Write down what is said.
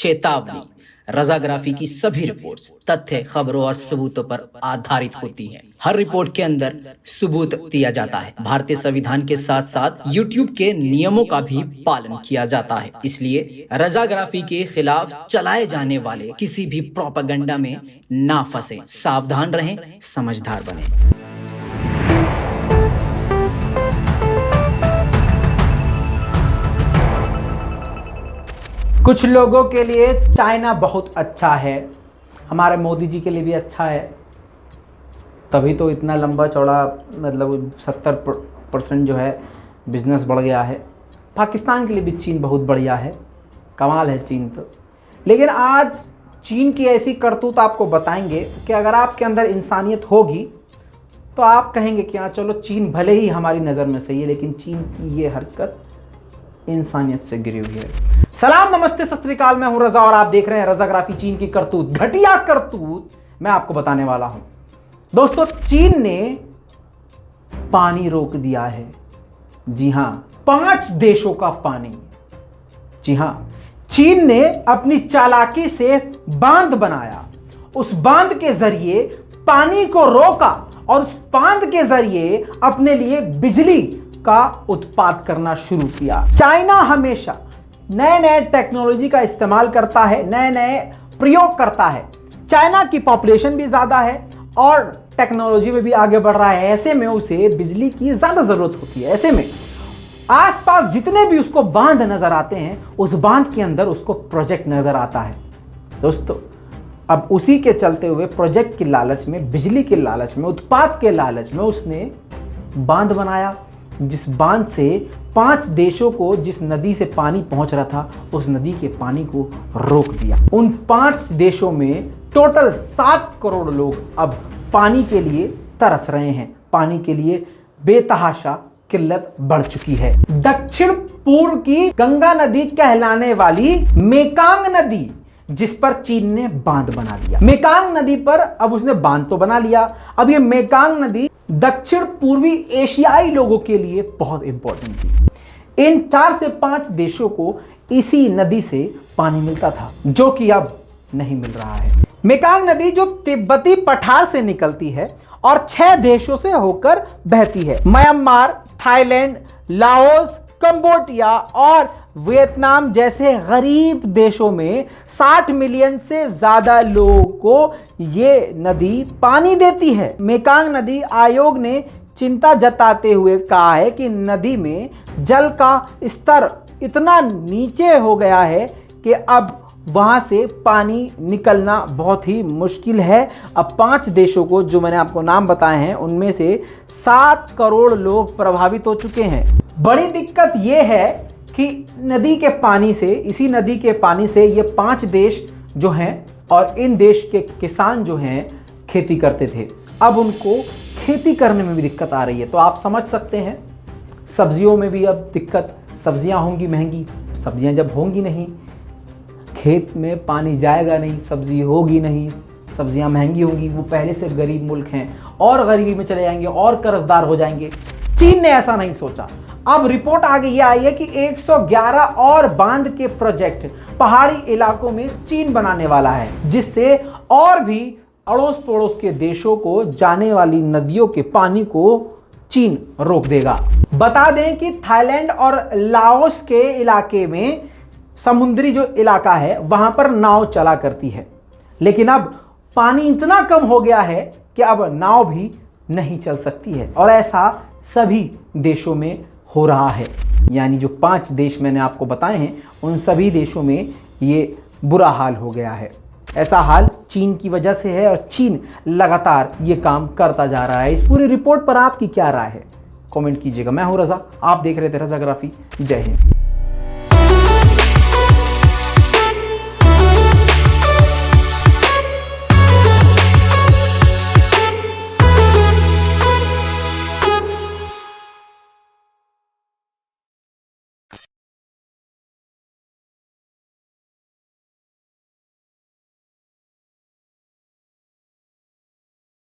चेतावनी, रजाग्राफी की सभी रिपोर्ट्स तथ्य, खबरों और सबूतों पर आधारित होती हैं। हर रिपोर्ट के अंदर सबूत दिया जाता है। भारतीय संविधान के साथ साथ यूट्यूब के नियमों का भी पालन किया जाता है। इसलिए रजाग्राफी के खिलाफ चलाए जाने वाले किसी भी प्रोपेगेंडा में ना फंसे। सावधान रहें, समझदार बने। कुछ लोगों के लिए चाइना बहुत अच्छा है, हमारे मोदी जी के लिए भी अच्छा है, तभी तो इतना लंबा चौड़ा मतलब 70% जो है बिजनेस बढ़ गया है। पाकिस्तान के लिए भी चीन बहुत बढ़िया है, कमाल है चीन तो। लेकिन आज चीन की ऐसी करतूत आपको बताएंगे कि अगर आपके अंदर इंसानियत होगी तो आप कहेंगे कि हाँ चलो चीन भले ही हमारी नज़र में सही है, लेकिन चीन की ये हरकत इंसानियत से गिरी हुई है। सलाम, नमस्ते, सत श्री अकाल। मैं हूं रजा और आप देख रहे हैं रजाग्राफी। चीन की करतूत, घटिया करतूत मैं आपको बताने वाला हूं। दोस्तों, चीन ने पानी रोक दिया है। जी हां, 5 देशों का पानी। जी हां, चीन ने अपनी चालाकी से बांध बनाया, उस बांध के जरिए पानी को रोका और उस बांध के जरिए अपने लिए बिजली का उत्पाद करना शुरू किया। चाइना हमेशा नए नए टेक्नोलॉजी का इस्तेमाल करता है, नए नए प्रयोग करता है। चाइना की पॉपुलेशन भी ज़्यादा है और टेक्नोलॉजी में भी आगे बढ़ रहा है। ऐसे में उसे बिजली की ज़्यादा ज़रूरत होती है। ऐसे में आसपास जितने भी उसको बांध नज़र आते हैं, उस बांध के अंदर उसको प्रोजेक्ट नज़र आता है। दोस्तों, अब उसी के चलते हुए प्रोजेक्ट की लालच में, बिजली के लालच में, उत्पाद के लालच में उसने बांध बनाया, जिस बांध से 5 देशों को, जिस नदी से पानी पहुंच रहा था, उस नदी के पानी को रोक दिया। उन 5 देशों में टोटल 7 करोड़ लोग अब पानी के लिए तरस रहे हैं। पानी के लिए बेतहाशा किल्लत बढ़ चुकी है। दक्षिण पूर्व की गंगा नदी कहलाने वाली मेकांग नदी, जिस पर चीन ने बांध बना लिया। मेकांग नदी पर अब उसने बांध तो बना लिया। अब ये मेकांग नदी दक्षिण पूर्वी एशियाई लोगों के लिए बहुत इंपॉर्टेंट थी। इन 4 से 5 देशों को इसी नदी से पानी मिलता था, जो कि अब नहीं मिल रहा है। मेकांग नदी जो तिब्बती पठार से निकलती है और 6 देशों से होकर बहती है। म्यांमार, थाईलैंड, लाओस, कंबोडिया और वियतनाम जैसे गरीब देशों में 60 मिलियन से ज्यादा लोगों को ये नदी पानी देती है। मेकांग नदी आयोग ने चिंता जताते हुए कहा है कि नदी में जल का स्तर इतना नीचे हो गया है कि अब वहां से पानी निकलना बहुत ही मुश्किल है। अब 5 देशों को, जो मैंने आपको नाम बताए हैं, उनमें से 7 करोड़ लोग प्रभावित हो चुके हैं। बड़ी दिक्कत यह है कि नदी के पानी से, इसी नदी के पानी से ये 5 देश जो हैं और इन देश के किसान जो हैं खेती करते थे, अब उनको खेती करने में भी दिक्कत आ रही है। तो आप समझ सकते हैं, सब्जियों में भी अब दिक्कत। सब्जियां होंगी महंगी, सब्जियां जब होंगी नहीं, खेत में पानी जाएगा नहीं, सब्जी होगी नहीं, सब्जियां महंगी होंगी। वो पहले से गरीब मुल्क हैं और गरीबी में चले जाएंगे और कर्जदार हो जाएंगे। चीन ने ऐसा नहीं सोचा। अब रिपोर्ट आगे ये आई है कि 111 और बांध के प्रोजेक्ट पहाड़ी इलाकों में चीन बनाने वाला है, जिससे और भी अड़ोस पड़ोस के देशों को जाने वाली नदियों के पानी को चीन रोक देगा। बता दें कि थाईलैंड और लाओस के इलाके में, समुद्री जो इलाका है, वहां पर नाव चला करती है। लेकिन अब पानी इतना कम हो गया है कि अब नाव भी नहीं चल सकती है। और ऐसा सभी देशों में हो रहा है। यानी जो 5 देश मैंने आपको बताए हैं, उन सभी देशों में ये बुरा हाल हो गया है। ऐसा हाल चीन की वजह से है और चीन लगातार ये काम करता जा रहा है। इस पूरी रिपोर्ट पर आपकी क्या राय है? कमेंट कीजिएगा। मैं हूं रजा, आप देख रहे थे रजाग्राफी। जय हिंद।